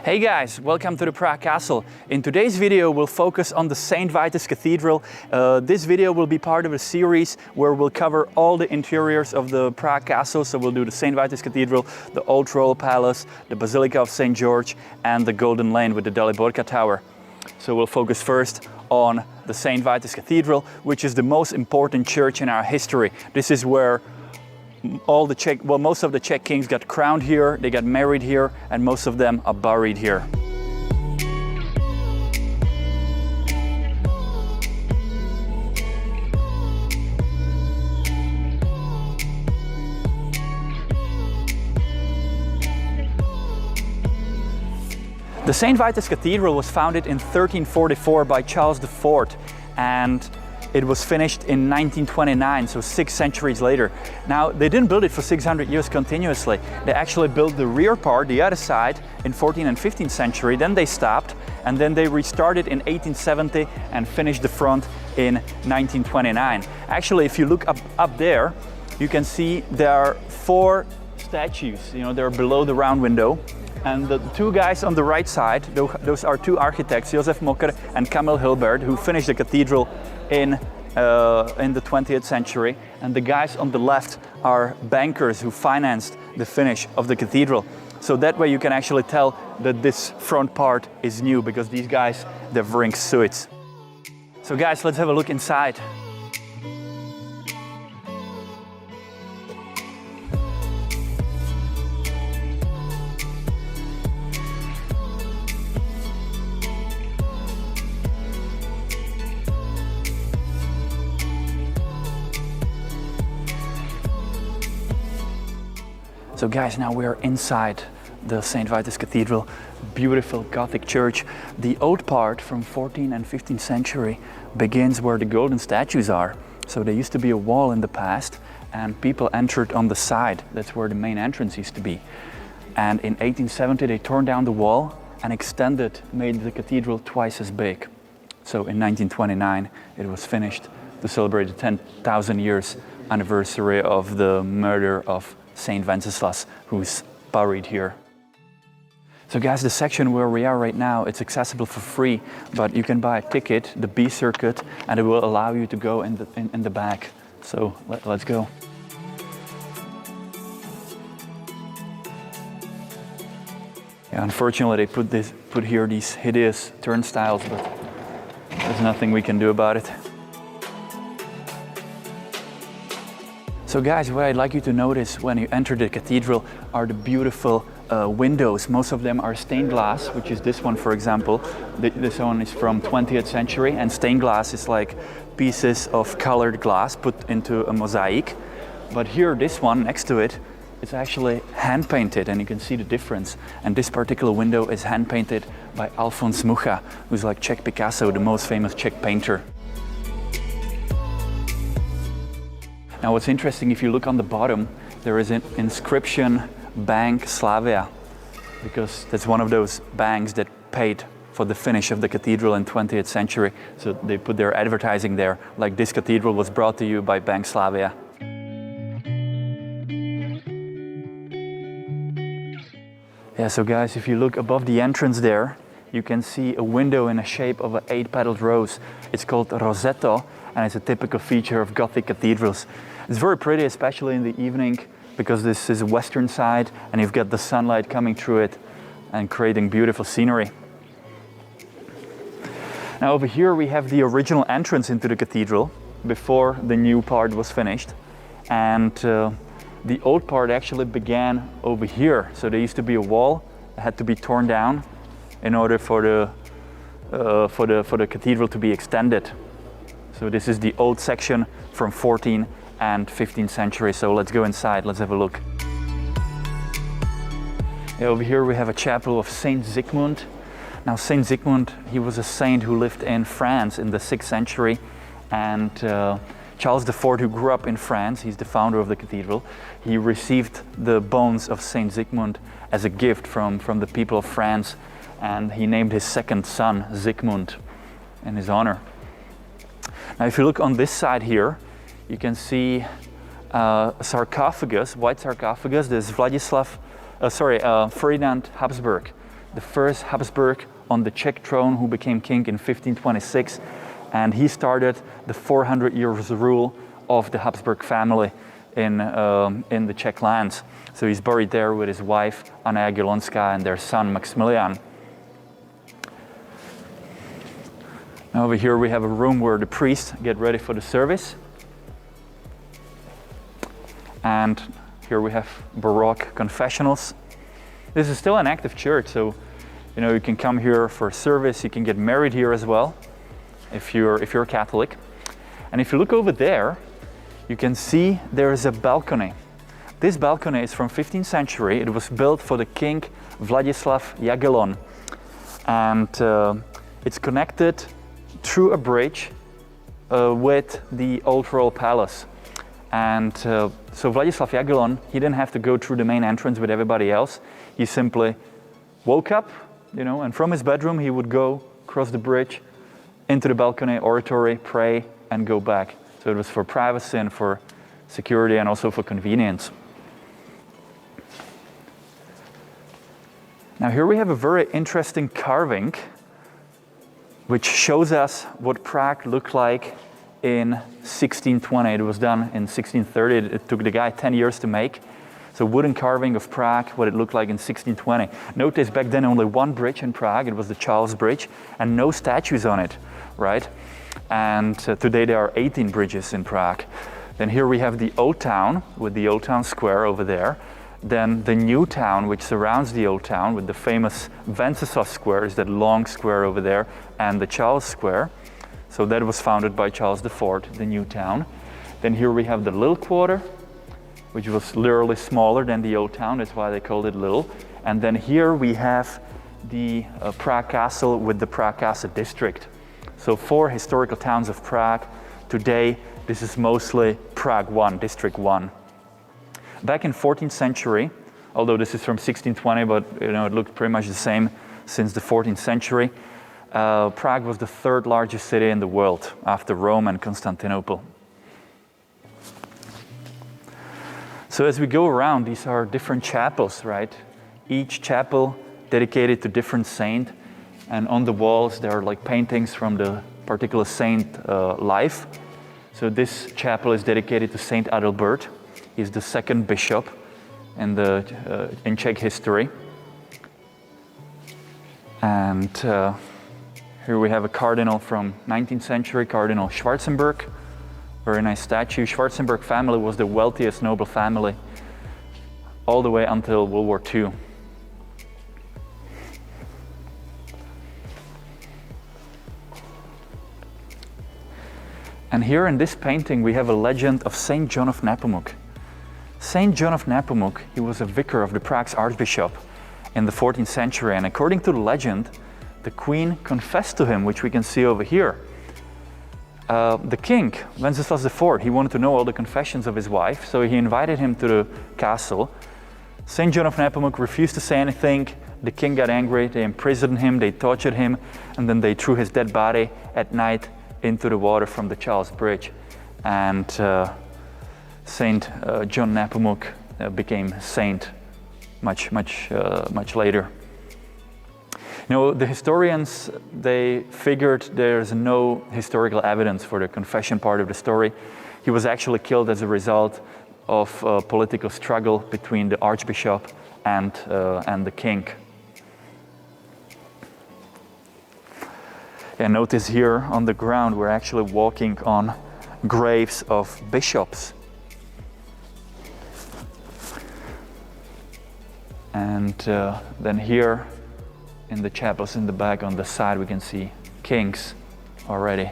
Hey guys, welcome to the Prague Castle. In today's video we'll focus on the St. Vitus Cathedral. This video will be part of a series where we'll cover all the interiors of the Prague Castle. So we'll do the St. Vitus Cathedral, the Old Royal Palace, the Basilica of St. George and the Golden Lane with the Daliborka Tower. So we'll focus first on the St. Vitus Cathedral, which is the most important church in our history. This is where most of the Czech kings got crowned here, they got married here, and most of them are buried here. The St. Vitus Cathedral was founded in 1344 by Charles IV, and it was finished in 1929, so 6 centuries later. Now, they didn't build it for 600 years continuously. They actually built the rear part, the other side, in 14th and 15th century. Then they stopped, and then they restarted in 1870 and finished the front in 1929. Actually, if you look up there, you can see there are 4 statues. They're below the round window. And the 2 guys on the right side, those are 2 architects, Josef Mocker and Kamil Hilbert, who finished the cathedral in the 20th century. And the guys on the left are bankers who financed the finish of the cathedral. So that way you can actually tell that this front part is new, because these guys, they're wearing suits. So guys, let's have a look inside. So guys, now we are inside the St. Vitus Cathedral, beautiful Gothic church. The old part from 14th and 15th century begins where the golden statues are. So there used to be a wall in the past and people entered on the side. That's where the main entrance used to be. And in 1870 they torn down the wall and made the cathedral twice as big. So in 1929 it was finished to celebrate the 10,000 years anniversary of the murder of Saint Wenceslas, who's buried here. So guys, the section where we are right now, it's accessible for free, but you can buy a ticket, the B circuit, and it will allow you to go in the back. So let's go. Yeah, unfortunately, they put here these hideous turnstiles, but there's nothing we can do about it. So guys, what I'd like you to notice when you enter the cathedral are the beautiful windows. Most of them are stained glass, which is this one, for example. This one is from 20th century, and stained glass is like pieces of colored glass put into a mosaic. But here, this one next to it, it's actually hand painted, and you can see the difference. And this particular window is hand painted by Alfons Mucha, who's like Czech Picasso, the most famous Czech painter. Now what's interesting, if you look on the bottom, there is an inscription, Bank Slavia, because that's one of those banks that paid for the finish of the cathedral in 20th century. So they put their advertising there, like this cathedral was brought to you by Bank Slavia. Yeah, so guys, if you look above the entrance there, you can see a window in the shape of an 8-petaled rose. It's called Rosetto, and it's a typical feature of Gothic cathedrals. It's very pretty, especially in the evening, because this is a western side and you've got the sunlight coming through it and creating beautiful scenery. Now over here we have the original entrance into the cathedral before the new part was finished. And the old part actually began over here. So there used to be a wall that had to be torn down in order for the cathedral to be extended. So this is the old section from 14th and 15th century. So let's go inside, let's have a look. Yeah, over here we have a chapel of Saint Zygmunt. Now Saint Zygmunt, he was a saint who lived in France in the 6th century, and Charles IV, who grew up in France, he's the founder of the cathedral, he received the bones of Saint Zygmunt as a gift from the people of France, and he named his second son Zygmunt in his honor. Now if you look on this side here, you can see a sarcophagus, white sarcophagus. This is Ferdinand Habsburg. the first Habsburg on the Czech throne who became king in 1526, and he started the 400 years rule of the Habsburg family in the Czech lands. So he's buried there with his wife Anna Jagiellonská and their son Maximilian. Now over here we have a room where the priests get ready for the service. And here we have Baroque confessionals. This is still an active church, so you can come here for service. You can get married here as well, if you're a Catholic. And if you look over there, you can see there is a balcony. This balcony is from 15th century. It was built for the King Vladislav Jagellon, and it's connected through a bridge with the old royal palace. And so Vladislav Jagellon, he didn't have to go through the main entrance with everybody else. He simply woke up, and from his bedroom he would go across the bridge into the balcony, oratory, pray, and go back. So it was for privacy and for security and also for convenience. Now here we have a very interesting carving which shows us what Prague looked like in 1620. It was done in 1630. It took the guy 10 years to make. So wooden carving of Prague, what it looked like in 1620. Notice back then only one bridge in Prague. It was the Charles Bridge, and no statues on it, right? And today there are 18 bridges in Prague. Then here we have the Old Town with the Old Town Square over there. Then the New Town, which surrounds the Old Town with the famous Wenceslas Square, is that long square over there, and the Charles Square. So that was founded by Charles IV, the New Town. Then here we have the Little Quarter, which was literally smaller than the Old Town. That's why they called it Little. And then here we have the Prague Castle with the Prague Castle district. So 4 historical towns of Prague. Today, this is mostly Prague 1, District 1. Back in 14th century, although this is from 1620, but it looked pretty much the same since the 14th century, Prague was the 3rd largest city in the world after Rome and Constantinople. So as we go around, these are different chapels, right? Each chapel dedicated to different saint, and on the walls there are like paintings from the particular saint life. So this chapel is dedicated to Saint Adalbert. He's the 2nd bishop in Czech history. And here we have a cardinal from 19th century, Cardinal Schwarzenberg. Very nice statue. Schwarzenberg family was the wealthiest noble family all the way until World War II. And here in this painting we have a legend of Saint John of Nepomuk. Saint John of Nepomuk, he was a vicar of the Prague's archbishop in the 14th century, and according to the legend, the queen confessed to him, which we can see over here. The king, Wenceslas IV, he wanted to know all the confessions of his wife, so he invited him to the castle. Saint John of Nepomuk refused to say anything. The king got angry, they imprisoned him, they tortured him, and then they threw his dead body at night into the water from the Charles Bridge. And Saint John Nepomuk became saint much later. The historians, they figured there's no historical evidence for the confession part of the story. He was actually killed as a result of a political struggle between the archbishop and the king. And notice here on the ground, we're actually walking on graves of bishops. And then here in the chapels in the back on the side, we can see kings already.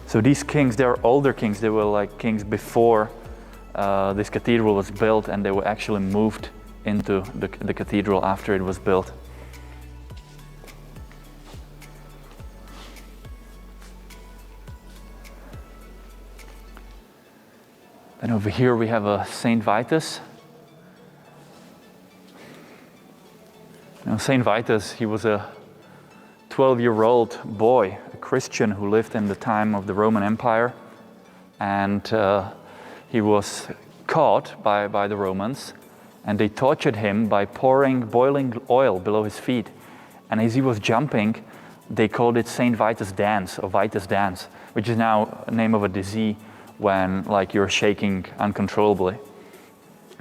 So these kings, they're older kings. They were like kings before this cathedral was built, and they were actually moved into the cathedral after it was built. And over here we have a Saint Vitus. Saint Vitus, he was a 12-year-old boy, a Christian who lived in the time of the Roman Empire, and he was caught by the Romans, and they tortured him by pouring boiling oil below his feet. And as he was jumping, they called it Saint Vitus dance, or Vitus dance, which is now a name of a disease when like you're shaking uncontrollably.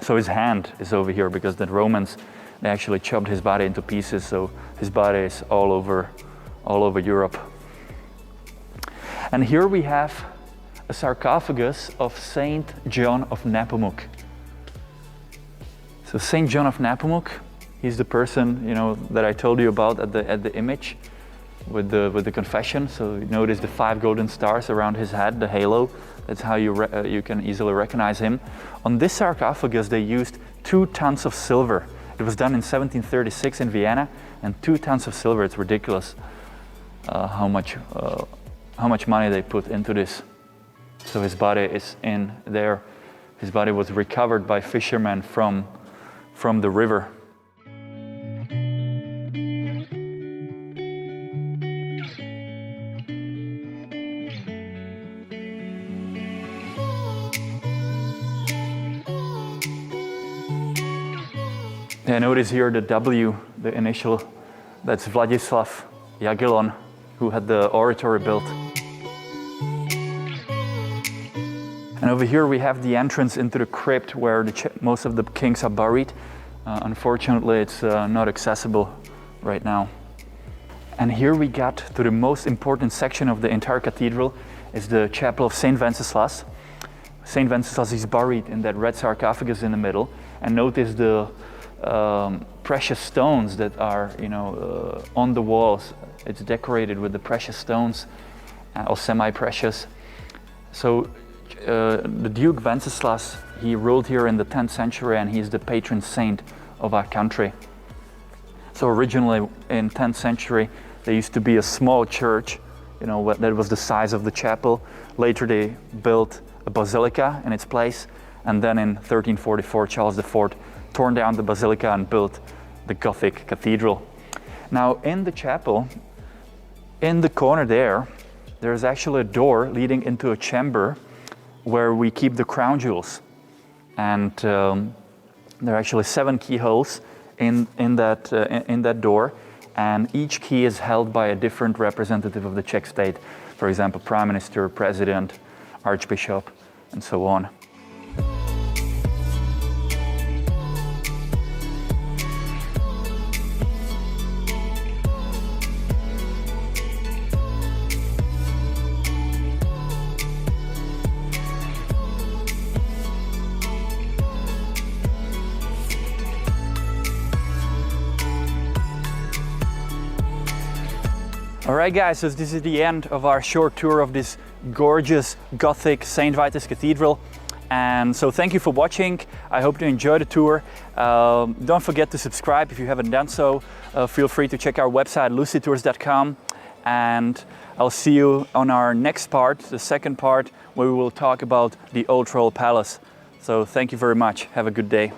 So his hand is over here because the Romans, they actually chopped his body into pieces, so his body is all over Europe. And here we have a sarcophagus of Saint John of Nepomuk. So Saint John of Nepomuk, he's the person, you know, that I told you about at the image with the confession. So you notice the 5 golden stars around his head, the halo. That's how you can easily recognize him. On this sarcophagus, they used 2 tons of silver. It was done in 1736 in Vienna, and 2 tons of silver. It's ridiculous how much money they put into this. So his body is in there. His body was recovered by fishermen from the river. I notice here the W, the initial, that's Vladislav Jagellon, who had the oratory built. And over here we have the entrance into the crypt where most of the kings are buried. Unfortunately, it's not accessible right now. And here we got to the most important section of the entire cathedral, is the chapel of Saint Wenceslas. Saint Wenceslas is buried in that red sarcophagus in the middle. And notice the precious stones that are, on the walls. It's decorated with the precious stones, or semi-precious. So the Duke Wenceslas, he ruled here in the 10th century, and he's the patron saint of our country. So originally in 10th century, there used to be a small church, that was the size of the chapel. Later they built a basilica in its place, and then in 1344, Charles IV torn down the basilica and built the Gothic cathedral. Now in the chapel, in the corner there's actually a door leading into a chamber where we keep the crown jewels. And there are actually 7 keyholes in that door, and each key is held by a different representative of the Czech state. For example, Prime Minister, President, Archbishop, and so on. Alright guys, so this is the end of our short tour of this gorgeous Gothic St. Vitus Cathedral. And so thank you for watching. I hope you enjoyed the tour. Don't forget to subscribe if you haven't done so. Feel free to check our website, lucytours.com. And I'll see you on our next part, the second part, where we will talk about the Old Royal Palace. So thank you very much. Have a good day.